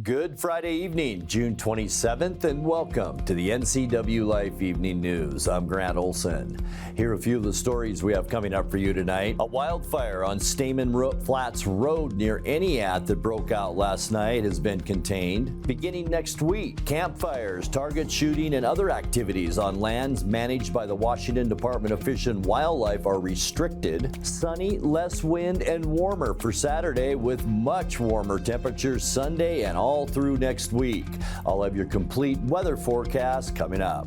Good Friday evening, June 27th, and welcome to the NCW Life Evening News. I'm Grant Olson. Here are a few of the stories we have coming up for you tonight. A wildfire on Stayman Flats Road near Entiat that broke out last night has been contained. Beginning next week, campfires, target shooting, and other activities on lands managed by the Washington Department of Fish and Wildlife are restricted. Sunny, less wind, and warmer for Saturday, with much warmer temperatures Sunday and all through next week. I'll have your complete weather forecast coming up.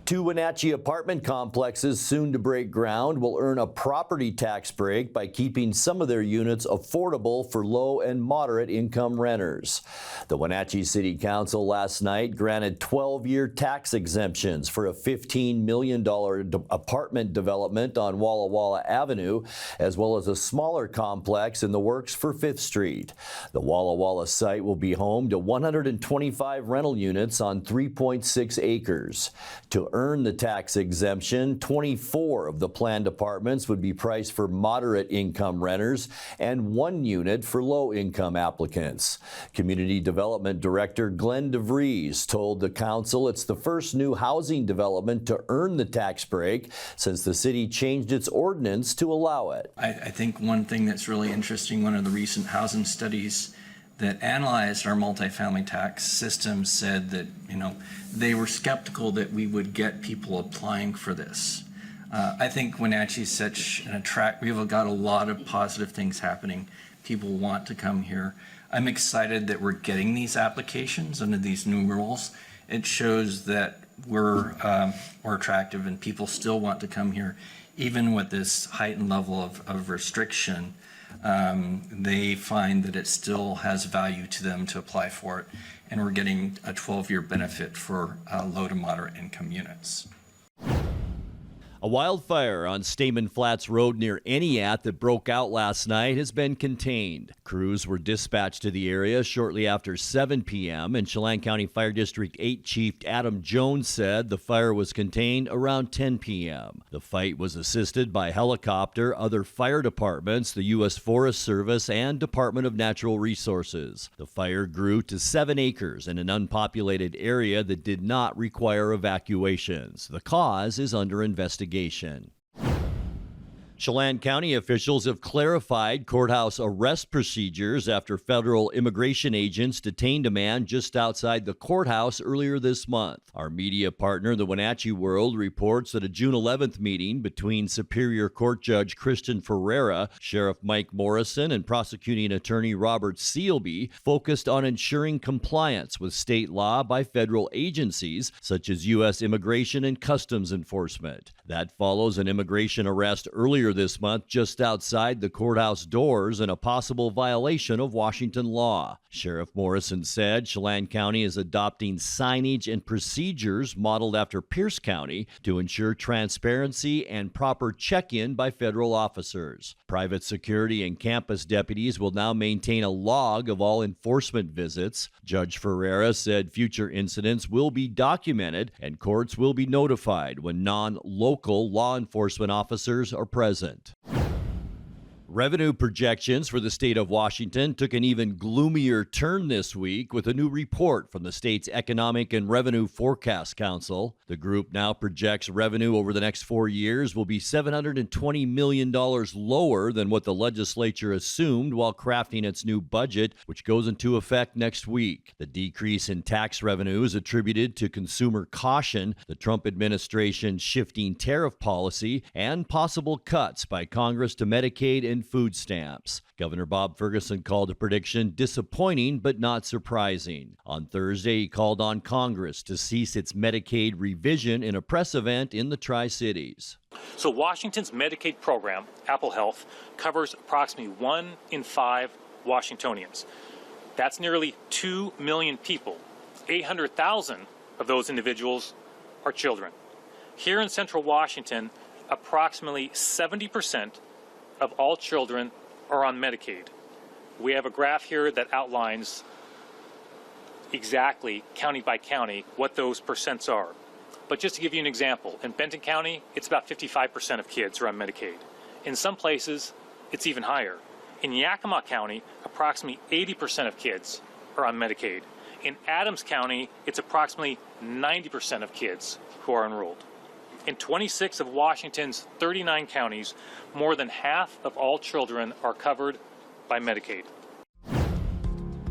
Two Wenatchee apartment complexes soon to break ground will earn a property tax break by keeping some of their units affordable for low and moderate income renters. The Wenatchee City Council last night granted 12-year tax exemptions for a $15 million apartment development on Walla Walla Avenue, as well as a smaller complex in the works for 5th Street. The Walla Walla site will be home to 125 rental units on 3.6 acres. To earn the tax exemption, 24 of the planned apartments would be priced for moderate income renters and 1 unit for low income applicants. Community Development Director Glenn DeVries told the council it's the first new housing development to earn the tax break since the city changed its ordinance to allow it. I think one thing that's really interesting, one of the recent housing studies that analyzed our multifamily tax system said that, they were skeptical that we would get people applying for this. I think Wenatchee is such an we've got a lot of positive things happening. People want to come here. I'm excited that we're getting these applications under these new rules. It shows that we're attractive and people still want to come here, even with this heightened level of restriction. They find that it still has value to them to apply for it, and we're getting a 12-year benefit for low to moderate income units. A wildfire on Stayman Flats Road near Entiat that broke out last night has been contained. Crews were dispatched to the area shortly after 7 p.m. and Chelan County Fire District 8 Chief Adam Jones said the fire was contained around 10 p.m. The fight was assisted by helicopter, other fire departments, the U.S. Forest Service, and Department of Natural Resources. The fire grew to 7 acres in an unpopulated area that did not require evacuations. The cause is under investigation. Chelan County officials have clarified courthouse arrest procedures after federal immigration agents detained a man just outside the courthouse earlier this month. Our media partner, the Wenatchee World, reports that a June 11th meeting between Superior Court Judge Kristen Ferreira, Sheriff Mike Morrison, and prosecuting attorney Robert Sealby focused on ensuring compliance with state law by federal agencies such as U.S. Immigration and Customs Enforcement. That follows an immigration arrest earlier this month just outside the courthouse doors and a possible violation of Washington law. Sheriff Morrison said Chelan County is adopting signage and procedures modeled after Pierce County to ensure transparency and proper check-in by federal officers. Private security and campus deputies will now maintain a log of all enforcement visits. Judge Ferreira said future incidents will be documented and courts will be notified when non-local law enforcement officers are present. Revenue projections for the state of Washington took an even gloomier turn this week with a new report from the state's Economic and Revenue Forecast Council. The group now projects revenue over the next 4 years will be $720 million lower than what the legislature assumed while crafting its new budget, which goes into effect next week. The decrease in tax revenue is attributed to consumer caution, the Trump administration's shifting tariff policy, and possible cuts by Congress to Medicaid and food stamps. Governor Bob Ferguson called the prediction disappointing but not surprising. On Thursday, he called on Congress to cease its Medicaid revision in a press event in the Tri-Cities. So Washington's Medicaid program, Apple Health, covers approximately 1 in 5 Washingtonians. That's nearly 2 million people. 800,000 of those individuals are children. Here in Central Washington, approximately 70% of all children are on Medicaid. We have a graph here that outlines exactly, county by county, what those percents are. But just to give you an example, in Benton County, it's about 55% of kids are on Medicaid. In some places, it's even higher. In Yakima County, approximately 80% of kids are on Medicaid. In Adams County, it's approximately 90% of kids who are enrolled. In 26 of Washington's 39 counties, more than half of all children are covered by Medicaid.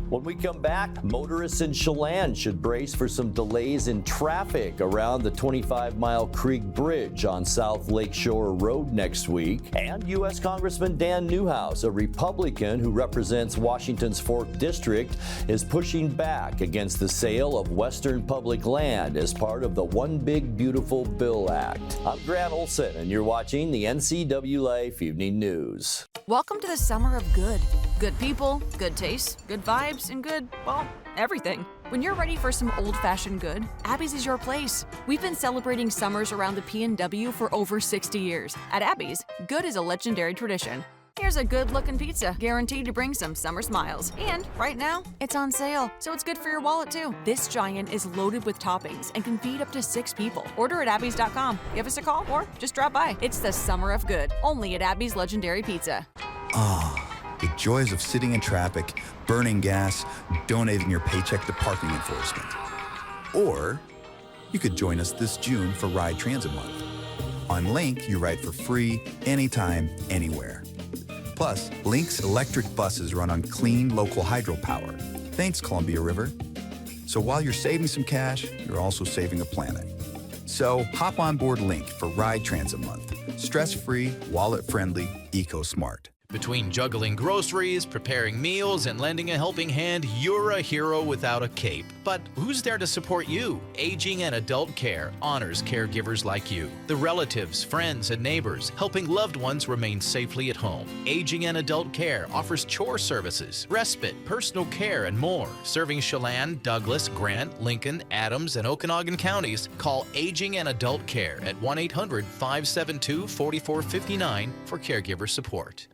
When we come back, motorists in Chelan should brace for some delays in traffic around the 25-mile Creek Bridge on South Lakeshore Road next week. And U.S. Congressman Dan Newhouse, a Republican who represents Washington's 4th District, is pushing back against the sale of Western public land as part of the One Big Beautiful Bill Act. I'm Grant Olson, and you're watching the NCW Life Evening News. Welcome to the summer of good. Good people, good taste, good vibes, and good, well, everything. When you're ready for some old-fashioned good, Abby's is your place. We've been celebrating summers around the P&W for over 60 years. At Abby's, good is a legendary tradition. Here's a good-looking pizza, guaranteed to bring some summer smiles. And right now, it's on sale, so it's good for your wallet too. This giant is loaded with toppings and can feed up to 6 people. Order at abbys.com. Give us a call or just drop by. It's the summer of good, only at Abby's Legendary Pizza. The joys of sitting in traffic, burning gas, donating your paycheck to parking enforcement. Or you could join us this June for Ride Transit Month. On Link, you ride for free, anytime, anywhere. Plus, Link's electric buses run on clean local hydropower. Thanks, Columbia River. So while you're saving some cash, you're also saving a planet. So hop on board Link for Ride Transit Month. Stress-free, wallet-friendly, eco-smart. Between juggling groceries, preparing meals, and lending a helping hand, you're a hero without a cape. But who's there to support you? Aging and Adult Care honors caregivers like you, the relatives, friends, and neighbors, helping loved ones remain safely at home. Aging and Adult Care offers chore services, respite, personal care, and more. Serving Chelan, Douglas, Grant, Lincoln, Adams, and Okanagan counties, call Aging and Adult Care at 1-800-572-4459 for caregiver support.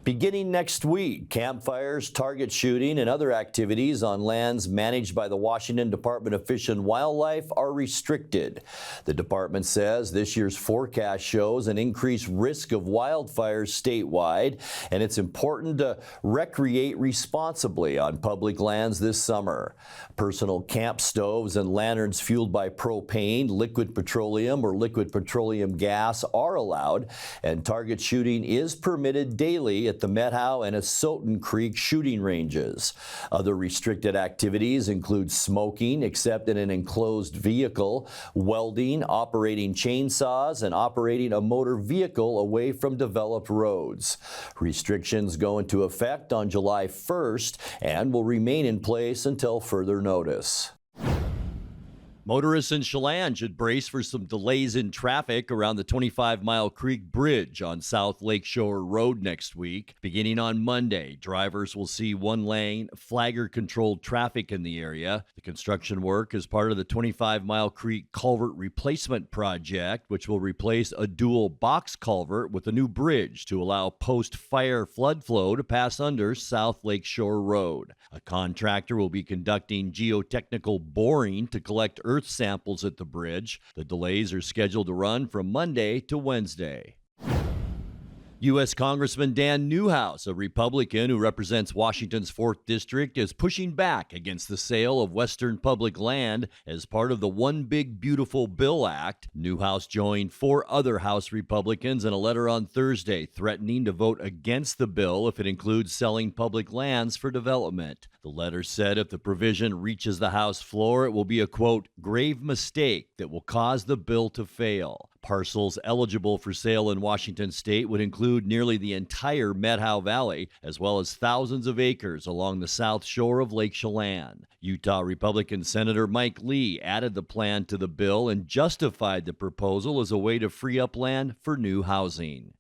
Beginning next week, campfires, target shooting, and other activities on lands managed by the Washington Department of Fish and Wildlife are restricted. The department says this year's forecast shows an increased risk of wildfires statewide, and it's important to recreate responsibly on public lands this summer. Personal camp stoves and lanterns fueled by propane, liquid petroleum, or liquid petroleum gas are allowed, and target shooting is permitted daily at the Methow and Asotin Creek shooting ranges. Other restricted activities include smoking, except in an enclosed vehicle, welding, operating chainsaws, and operating a motor vehicle away from developed roads. Restrictions go into effect on July 1st and will remain in place until further notice. Motorists in Chelan should brace for some delays in traffic around the 25-mile Creek Bridge on South Lakeshore Road next week. Beginning on Monday, drivers will see one-lane, flagger-controlled traffic in the area. The construction work is part of the 25-mile Creek Culvert Replacement Project, which will replace a dual box culvert with a new bridge to allow post-fire flood flow to pass under South Lakeshore Road. A contractor will be conducting geotechnical boring to collect earth samples at the bridge. The delays are scheduled to run from Monday to Wednesday. U.S. Congressman Dan Newhouse, a Republican who represents Washington's 4th District, is pushing back against the sale of Western public land as part of the One Big Beautiful Bill Act. Newhouse joined 4 other House Republicans in a letter on Thursday threatening to vote against the bill if it includes selling public lands for development. The letter said if the provision reaches the House floor, it will be a, quote, grave mistake that will cause the bill to fail. Parcels eligible for sale in Washington state would include nearly the entire Methow Valley, as well as thousands of acres along the south shore of Lake Chelan. Utah Republican Senator Mike Lee added the plan to the bill and justified the proposal as a way to free up land for new housing.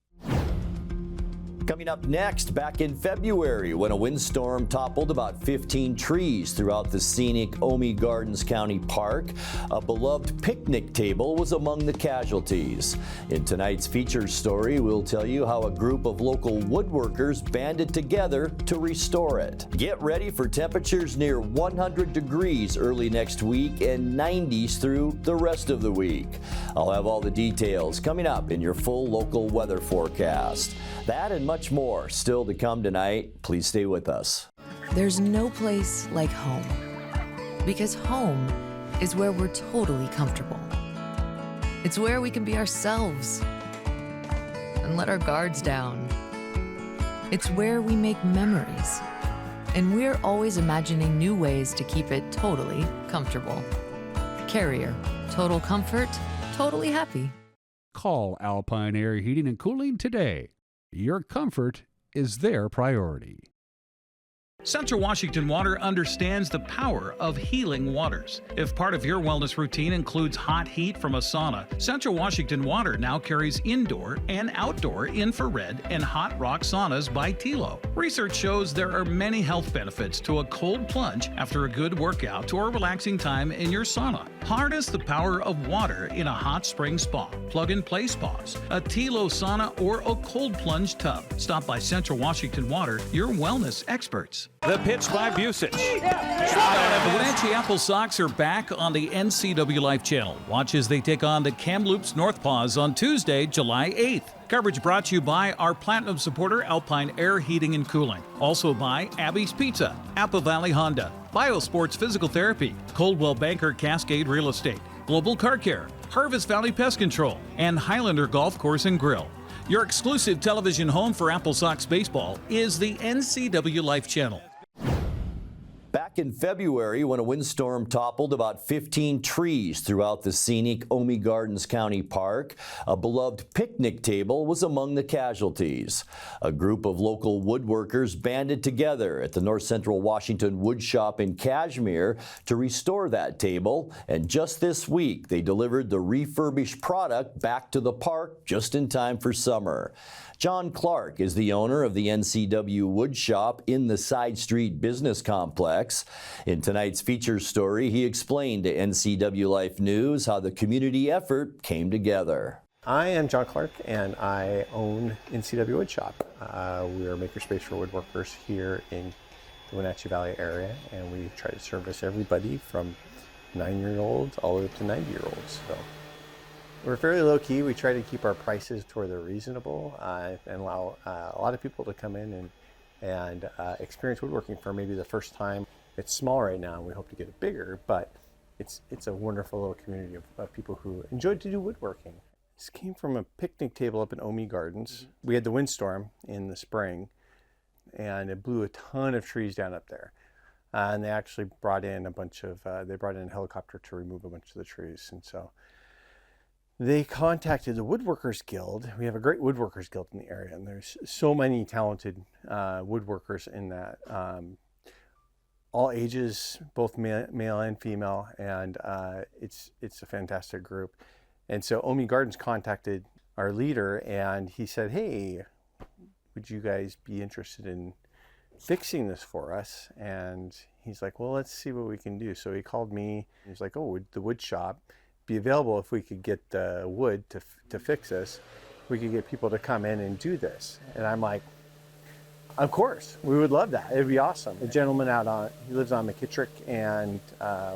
Coming up next, back in February, when a windstorm toppled about 15 trees throughout the scenic Ohme Gardens County Park, a beloved picnic table was among the casualties. In tonight's feature story, we'll tell you how a group of local woodworkers banded together to restore it. Get ready for temperatures near 100 degrees early next week and 90s through the rest of the week. I'll have all the details coming up in your full local weather forecast. That and much more still to come tonight. Please stay with us. There's no place like home, because home is where we're totally comfortable. It's where we can be ourselves and let our guards down. It's where we make memories, and we're always imagining new ways to keep it totally comfortable. Carrier, total comfort, totally happy. Call Alpine Air Heating and Cooling today. Your comfort is their priority. Central Washington Water understands the power of healing waters. If part of your wellness routine includes hot heat from a sauna, Central Washington Water now carries indoor and outdoor infrared and hot rock saunas by Tilo. Research shows there are many health benefits to a cold plunge after a good workout or relaxing time in your sauna. Harness the power of water in a hot spring spa, plug-and-play spas, a Tilo sauna, or a cold plunge tub. Stop by Central Washington Water, your wellness experts. The pitch by Busich. The Wenatchee AppleSox are back on the NCWLIFE channel. Watch as they take on the Kamloops North Paws on Tuesday, July 8th. Coverage brought to you by our Platinum supporter, Alpine Air Heating and Cooling. Also by Abby's Pizza, Apple Valley Honda, Biosports Physical Therapy, Coldwell Banker Cascade Real Estate, Global Car Care, Harvest Valley Pest Control, and Highlander Golf Course and Grill. Your exclusive television home for AppleSox baseball is the NCWLIFE channel. Back in February, when a windstorm toppled about 15 trees throughout the scenic Ohme Gardens County Park, a beloved picnic table was among the casualties. A group of local woodworkers banded together at the North Central Washington Woodshop in Cashmere to restore that table, and just this week they delivered the refurbished product back to the park just in time for summer. John Clark is the owner of the NCW Woodshop in the Side Street Business Complex. In tonight's feature story, he explained to NCWLIFE News how the community effort came together. I am John Clark, and I own NCW Woodshop. We are a makerspace for woodworkers here in the Wenatchee Valley area, and we try to service everybody from 9-year-olds all the way up to 90-year-olds. So we're fairly low key. We try to keep our prices to where they're reasonable and allow a lot of people to come in and experience woodworking for maybe the first time. It's small right now, and we hope to get it bigger, but it's a wonderful little community of people who enjoy to do woodworking. This came from a picnic table up in Ohme Gardens. We had the windstorm in the spring, and it blew a ton of trees down up there. And they actually brought in a helicopter to remove a bunch of the trees. And so they contacted the Woodworkers Guild. We have a great Woodworkers Guild in the area, and there's so many talented woodworkers in that. All ages, both male and female, and it's a fantastic group. And so Ohme Gardens contacted our leader, and he said, "Hey, would you guys be interested in fixing this for us?" And he's like, "Well, let's see what we can do." So he called me. He's like, "Oh, would the wood shop be available if we could get the wood to fix this? We could get people to come in and do this." And I'm like, "Of course, we would love that. It'd be awesome." The gentleman he lives on McKittrick and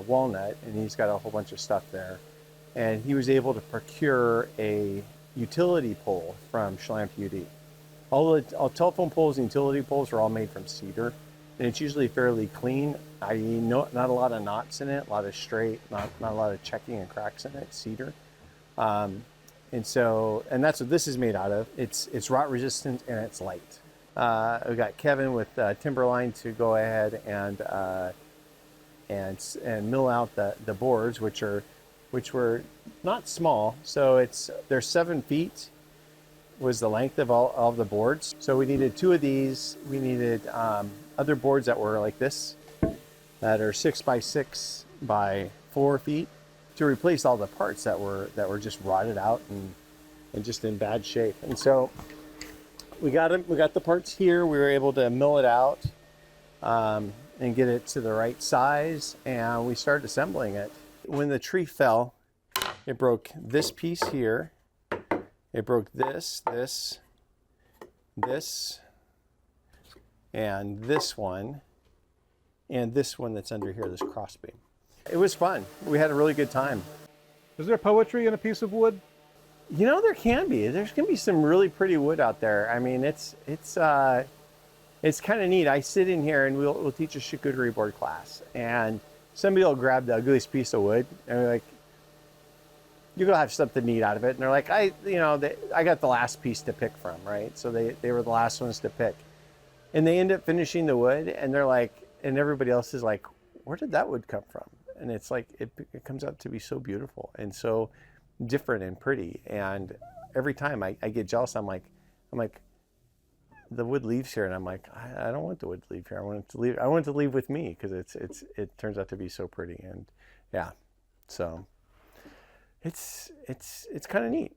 Walnut, and he's got a whole bunch of stuff there. And he was able to procure a utility pole from Schlamp UD. All telephone poles and utility poles are all made from cedar, and it's usually fairly clean. Not a lot of knots in it, a lot of straight, not a lot of checking and cracks in it. Cedar, and that's what this is made out of. It's rot resistant and it's light. We got Kevin with Timberline to go ahead and mill out the boards, which were not small. So they're 7 feet was the length of all of the boards. So we needed 2 of these. We needed other boards that were like this, that are 6 by 6 by 4 feet, to replace all the parts that were just rotted out and just in bad shape. And so we got the parts here. We were able to mill it out and get it to the right size, and we started assembling it. When the tree fell, it broke this piece here. It broke this, and this one that's under here, this crossbeam. It was fun. We had a really good time. Is there poetry in a piece of wood? You know, there can be. There's gonna be some really pretty wood out there. I mean, it's kind of neat. I sit in here and we'll teach a charcuterie board class, and somebody will grab the ugliest piece of wood and we're like, you're gonna have something neat out of it. And they're like, I got the last piece to pick from, right? So they were the last ones to pick. And they end up finishing the wood, and they're like, and everybody else is like, where did that wood come from? And it's like, it comes out to be so beautiful and so different and pretty. And every time I get jealous, I'm like, the wood leaves here, and I'm like, I don't want the wood to leave here. I want it to leave with me, because it turns out to be so pretty. And yeah, so it's kind of neat.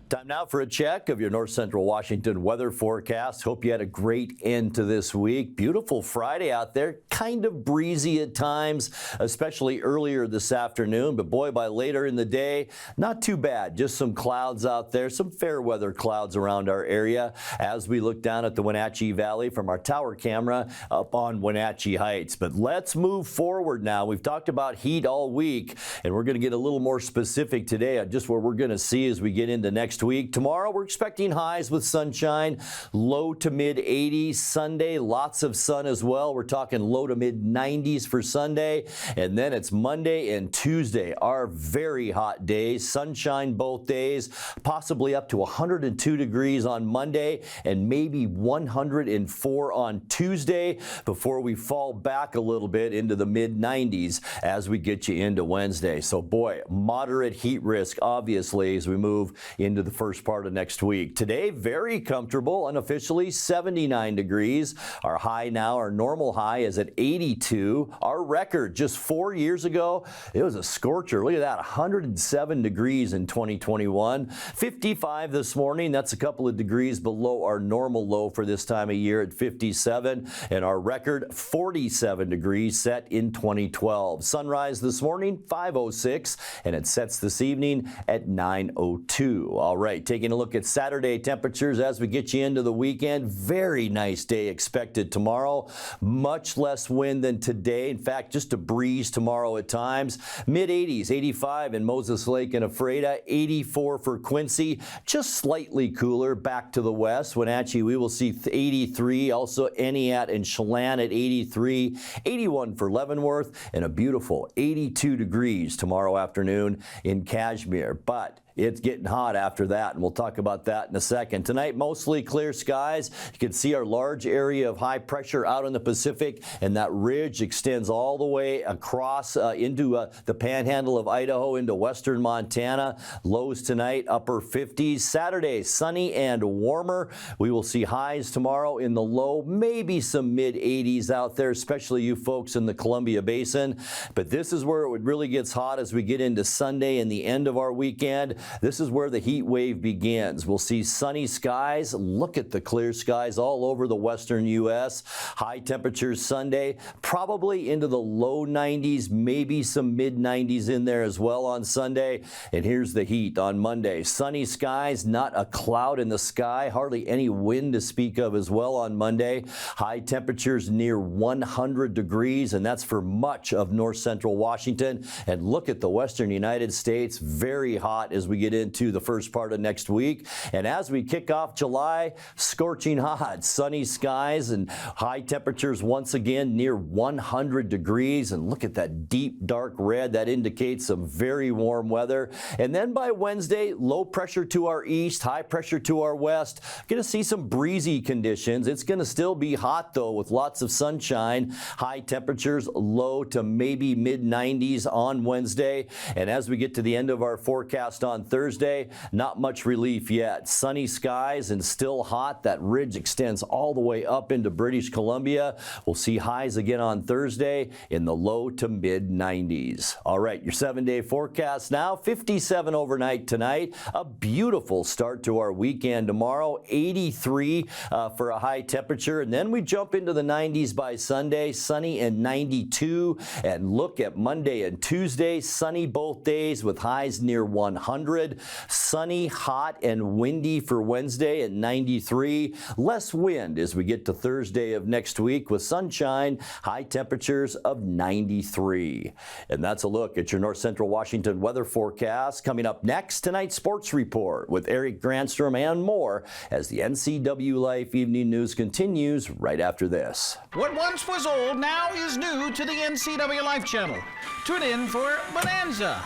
Time now for a check of your North Central Washington weather forecast. Hope you had a great end to this week. Beautiful Friday out there. Kind of breezy at times, especially earlier this afternoon. But boy, by later in the day, not too bad. Just some clouds out there, some fair weather clouds around our area as we look down at the Wenatchee Valley from our tower camera up on Wenatchee Heights. But let's move forward now. We've talked about heat all week, and we're going to get a little more specific today on just what we're going to see as we get into next week. Tomorrow, we're expecting highs with sunshine, low to mid 80s. Sunday, lots of sun as well. We're talking low to mid 90s for Sunday. And then it's Monday and Tuesday, our very hot days. Sunshine both days, possibly up to 102 degrees on Monday and maybe 104 on Tuesday before we fall back a little bit into the mid 90s as we get you into Wednesday. So boy, moderate heat risk, obviously, as we move into the first part of next week. Today, very comfortable, unofficially 79 degrees. Our high now, our normal high is at 82. Our record just 4 years ago, it was a scorcher. Look at that, 107 degrees in 2021. 55 this morning. That's a couple of degrees below our normal low for this time of year at 57. And our record, 47 degrees set in 2012. Sunrise this morning, 5:06, and it sets this evening at 9:02. All right, taking a look at Saturday temperatures as we get you into the weekend. Very nice day expected tomorrow. Much less wind than today. In fact, just a breeze tomorrow at times. Mid-80s, 85 in Moses Lake and Ephrata, 84 for Quincy. Just slightly cooler back to the west. Wenatchee, we will see 83. Also Entiat and Chelan at 83. 81 for Leavenworth, and a beautiful 82 degrees tomorrow afternoon in Cashmere. But it's getting hot after that, and we'll talk about that in a second. Tonight, mostly clear skies. You can see our large area of high pressure out in the Pacific, and that ridge extends all the way across into the panhandle of Idaho into western Montana. Lows tonight, upper 50s. Saturday, sunny and warmer. We will see highs tomorrow in the low, maybe some mid-80s out there, especially you folks in the Columbia Basin. But this is where it really gets hot as we get into Sunday and the end of our weekend. This is where the heat wave begins. We'll see sunny skies. Look at the clear skies all over the western U.S. High temperatures Sunday, probably into the low 90s, maybe some mid 90s in there as well on Sunday. And here's the heat on Monday. Sunny skies, not a cloud in the sky, hardly any wind to speak of as well on Monday. High temperatures near 100 degrees, and that's for much of north central Washington. And look at the western United States, very hot as we get into the first part of next week. And as we kick off July, scorching hot, sunny skies and high temperatures once again near 100 degrees. And look at that deep dark red. That indicates some very warm weather. And then by Wednesday, low pressure to our east, high pressure to our west. Going to see some breezy conditions. It's going to still be hot though with lots of sunshine. High temperatures low to maybe mid 90s on Wednesday. And as we get to the end of our forecast on Thursday. Not much relief yet. Sunny skies and still hot. That ridge extends all the way up into British Columbia. We'll see highs again on Thursday in the low to mid 90s. All right, your 7-day forecast now. 57 overnight tonight. A beautiful start to our weekend tomorrow. 83 for a high temperature. And then we jump into the 90s by Sunday. Sunny and 92. And look at Monday and Tuesday. Sunny both days with highs near 100. Sunny, hot, and windy for Wednesday at 93. Less wind as we get to Thursday of next week with sunshine, high temperatures of 93. And that's a look at your North Central Washington weather forecast. Coming up next, tonight's sports report with Eric Granstrom and more as the NCW Life Evening News continues right after this. What once was old now is new to the NCW Life channel. Tune in for Bonanza,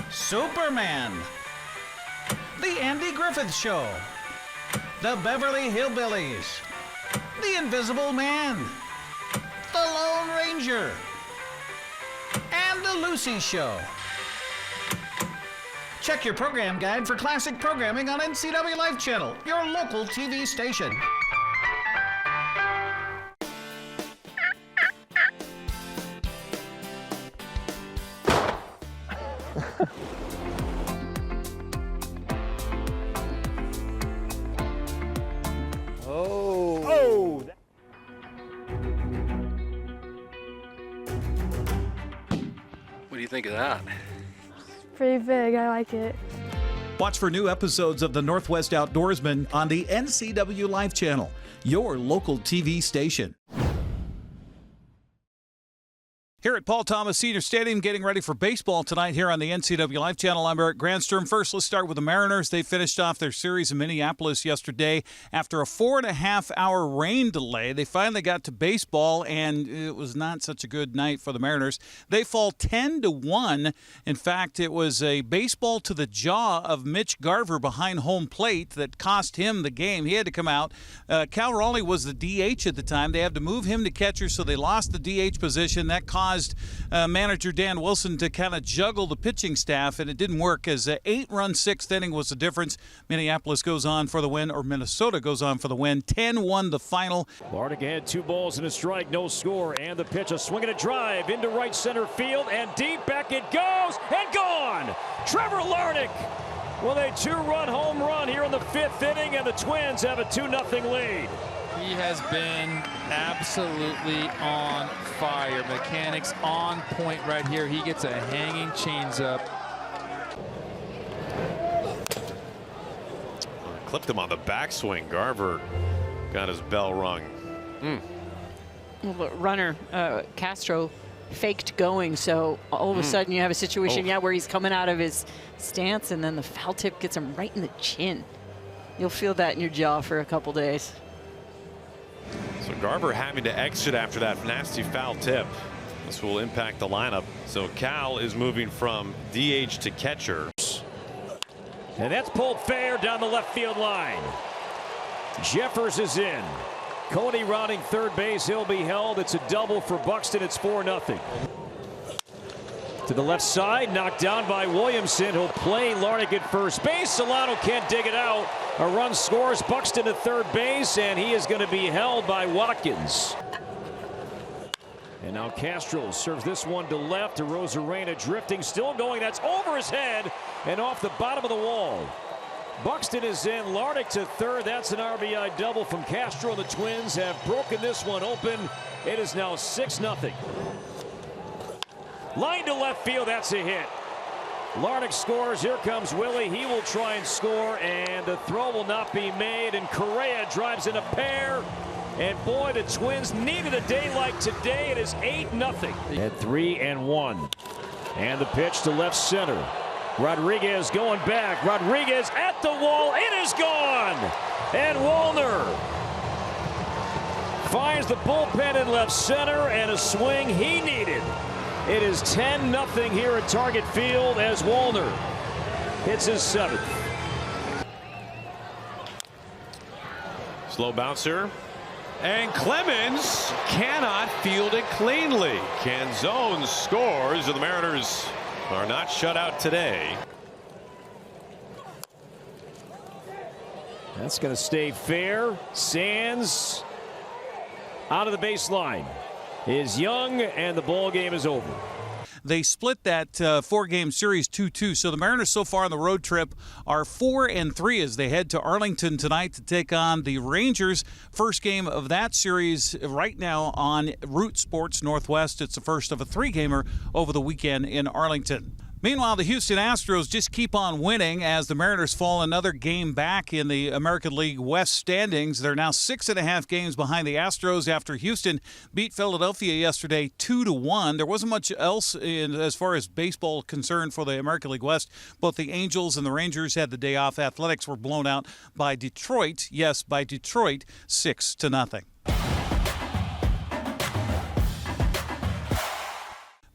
Superman, The Andy Griffith Show, The Beverly Hillbillies, The Invisible Man, The Lone Ranger, and The Lucy Show. Check your program guide for classic programming on NCW Life channel, your local TV station. What do you think of that? Pretty big, I like it. Watch for new episodes of the Northwest Outdoorsman on the NCW Life channel, your local TV station. Here at Paul Thomas Senior Stadium, getting ready for baseball tonight here on the NCW Life channel. I'm Eric Granstrom. First, let's start with the Mariners. They finished off their series in Minneapolis yesterday. After a 4.5-hour rain delay, they finally got to baseball, and it was not such a good night for the Mariners. They fall 10-1. In fact, it was a baseball to the jaw of Mitch Garver behind home plate that cost him the game. He had to come out. Cal Raleigh was the DH at the time. They had to move him to catcher, so they lost the DH position. That caused manager Dan Wilson to kind of juggle the pitching staff, and it didn't work as an 8-run sixth inning was the difference. Minneapolis goes on for the win, or Minnesota goes on for the win. 10-1 the final. Larnach had 2 balls and a strike, no score, and the pitch, a swing and a drive into right center field, and deep back it goes, and gone! Trevor Larnach with a 2-run home run here in the 5th inning, and the Twins have a 2-0 lead. He has been absolutely on fire. Mechanics on point right here. He gets a hanging changeup. Clipped him on the backswing. Garver got his bell rung. Runner Castro faked going, so all of a sudden you have a situation where he's coming out of his stance, and then the foul tip gets him right in the chin. You'll feel that in your jaw for a couple days. So Garver having to exit after that nasty foul tip. This will impact the lineup. So Cal is moving from DH to catcher. And that's pulled fair down the left field line. Jeffers is in. Cody rounding third base. He'll be held. It's a double for Buxton. It's 4-0. To the left side, knocked down by Williamson. He'll play Larnach at first base. Solano can't dig it out. A run scores. Buxton at third base, and he is going to be held by Watkins. And now Castro serves this one to left. To Rosarena drifting, still going. That's over his head and off the bottom of the wall. Buxton is in. Larnach to third. That's an RBI double from Castro. The Twins have broken this one open. It is now 6-0. Line to left field. That's a hit. Larnach scores. Here comes Willie. He will try and score, and the throw will not be made. And Correa drives in a pair. And boy, the Twins needed a day like today. It is 8-0. At 3-1. And the pitch to left center. Rodriguez going back. Rodriguez at the wall. It is gone. And Wallner finds the bullpen in left center, and a swing he needed. It is 10-0 here at Target Field as Wallner hits his 7th. Slow bouncer. And Clemens cannot field it cleanly. Canzone scores, and the Mariners are not shut out today. That's going to stay fair. Sands out of the baseline is Young, and the ball game is over. They split that four-game series 2-2. So the Mariners so far on the road trip are 4-3 as they head to Arlington tonight to take on the Rangers. First game of that series right now on Root Sports Northwest. It's the first of a three-gamer over the weekend in Arlington. Meanwhile, the Houston Astros just keep on winning as the Mariners fall another game back in the American League West standings. They're now 6.5 games behind the Astros after Houston beat Philadelphia yesterday 2-1. There wasn't much else as far as baseball concerned for the American League West. Both the Angels and the Rangers had the day off. Athletics were blown out by Detroit. Yes, by Detroit, 6-0.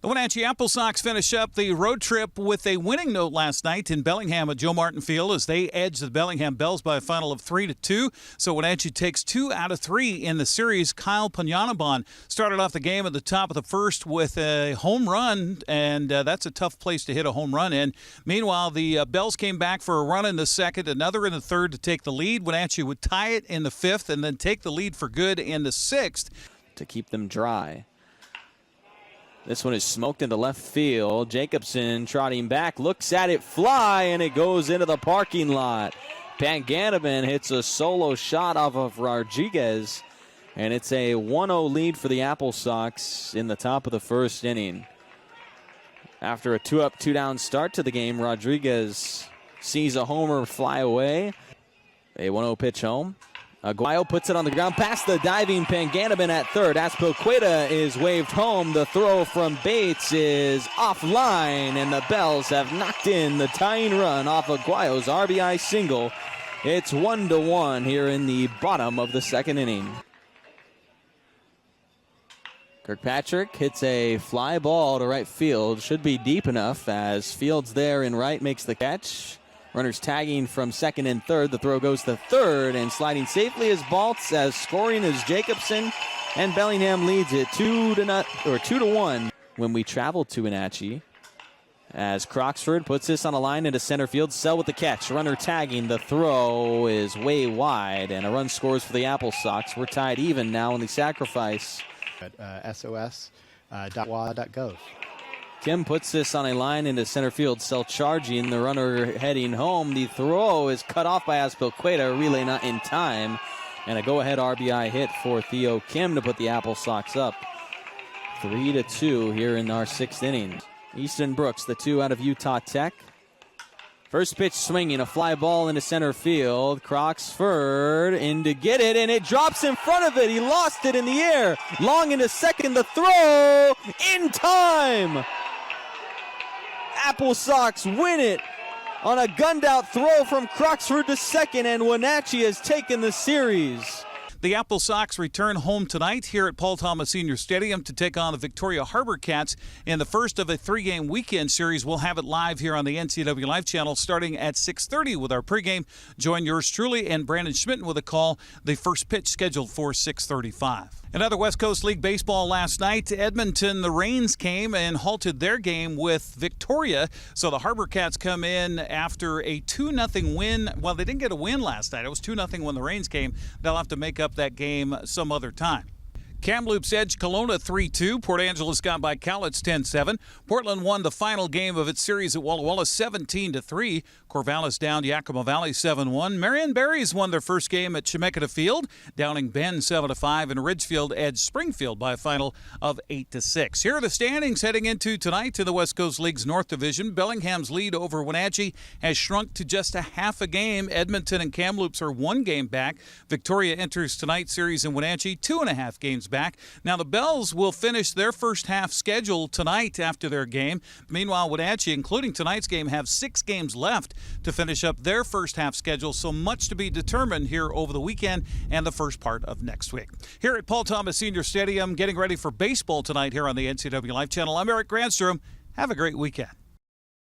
The Wenatchee AppleSox finish up the road trip with a winning note last night in Bellingham at Joe Martin Field as they edged the Bellingham Bells by a final of 3-2. So Wenatchee takes 2 out of 3 in the series. Kyle Panyanaban started off the game at the top of the first with a home run, and that's a tough place to hit a home run in. Meanwhile, the Bells came back for a run in the second, another in the third to take the lead. Wenatchee would tie it in the fifth and then take the lead for good in the sixth to keep them dry. This one is smoked into left field. Jacobson trotting back, looks at it fly, and it goes into the parking lot. Panganaban hits a solo shot off of Rodriguez, and it's a 1-0 lead for the AppleSox in the top of the first inning. After a 2-up, 2-down start to the game, Rodriguez sees a homer fly away. A 1-0 pitch home. Aguayo puts it on the ground past the diving Panganaban at third. Azpilicueta is waved home. The throw from Bates is offline, and the Bells have knocked in the tying run off Aguayo's RBI single. It's 1-1 here in the bottom of the second inning. Kirkpatrick hits a fly ball to right field. Should be deep enough as Fields there in right makes the catch. Runners tagging from second and third. The throw goes to third, and sliding safely is Baltz, as scoring is Jacobson, and Bellingham leads it 2-1 when we travel to Wenatchee. As Croxford puts this on a line into center field. Sell with the catch. Runner tagging. The throw is way wide, and a run scores for the AppleSox. We're tied even now in the sacrifice. At sos.wa.gov. Kim puts this on a line into center field. Sell charging. The runner heading home. The throw is cut off by Azpilicueta. Relay not in time. And a go-ahead RBI hit for Theo Kim to put the AppleSox up 3-2 here in our sixth inning. Easton Brooks, the 2 out of Utah Tech. First pitch swinging, a fly ball into center field. Croxford in to get it, and it drops in front of it. He lost it in the air. Long into second. The throw in time. AppleSox win it on a gunned-out throw from Croxford to second, and Wenatchee has taken the series. The AppleSox return home tonight here at Paul Thomas Senior Stadium to take on the Victoria Harbor Cats in the first of a 3-game weekend series. We'll have it live here on the NCW Life channel starting at 6:30 with our pregame. Join yours truly and Brandon Schmitten with a call. The first pitch scheduled for 6:35. Another West Coast League baseball last night. Edmonton, the Rains came and halted their game with Victoria. So the Harbor Cats come in after a 2-0 win. Well, they didn't get a win last night. It was 2-0 when the Rains came. They'll have to make up that game some other time. Kamloops edged Kelowna 3-2. Port Angeles got by Cowlitz 10-7. Portland won the final game of its series at Walla Walla 17-3. Corvallis downed Yakima Valley 7-1. Marion Berries won their first game at Chemeketa Field, downing Bend 7-5, and Ridgefield edged Springfield by a final of 8-6. Here are the standings heading into tonight to the West Coast League's North Division. Bellingham's lead over Wenatchee has shrunk to just a half a game. Edmonton and Kamloops are 1 game back. Victoria enters tonight's series in Wenatchee 2.5 games back. Now the Bells will finish their first half schedule tonight after their game. Meanwhile, Wenatchee, including tonight's game, have 6 games left to finish up their first half schedule. So much to be determined here over the weekend and the first part of next week. Here at Paul Thomas Senior Stadium, getting ready for baseball tonight here on the NCW Life channel. I'm Eric Granstrom. Have a great weekend.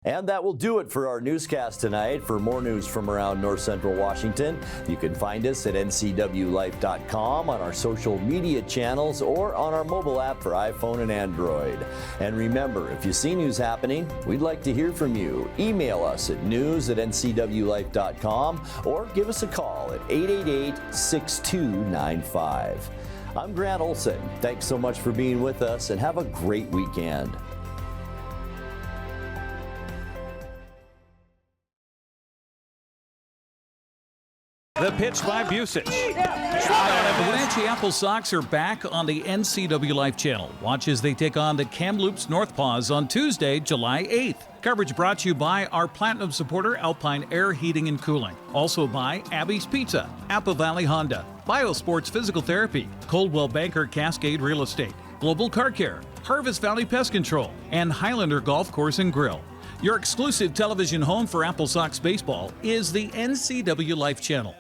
And that will do it for our newscast tonight. For more news from around North Central Washington, you can find us at ncwlife.com, on our social media channels, or on our mobile app for iPhone and Android. And remember, if you see news happening, we'd like to hear from you. Email us at news@ncwlife.com or give us a call at 888-6295. I'm Grant Olson. Thanks so much for being with us, and have a great weekend. The pitch by Busich. The Wenatchee AppleSox are back on the NCW Life channel. Watch as they take on the Kamloops North Paws on Tuesday, July 8th. Coverage brought to you by our Platinum supporter, Alpine Air Heating and Cooling. Also by Abby's Pizza, Apple Valley Honda, Biosports Physical Therapy, Coldwell Banker Cascade Real Estate, Global Car Care, Harvest Valley Pest Control, and Highlander Golf Course and Grill. Your exclusive television home for AppleSox baseball is the NCW Life channel.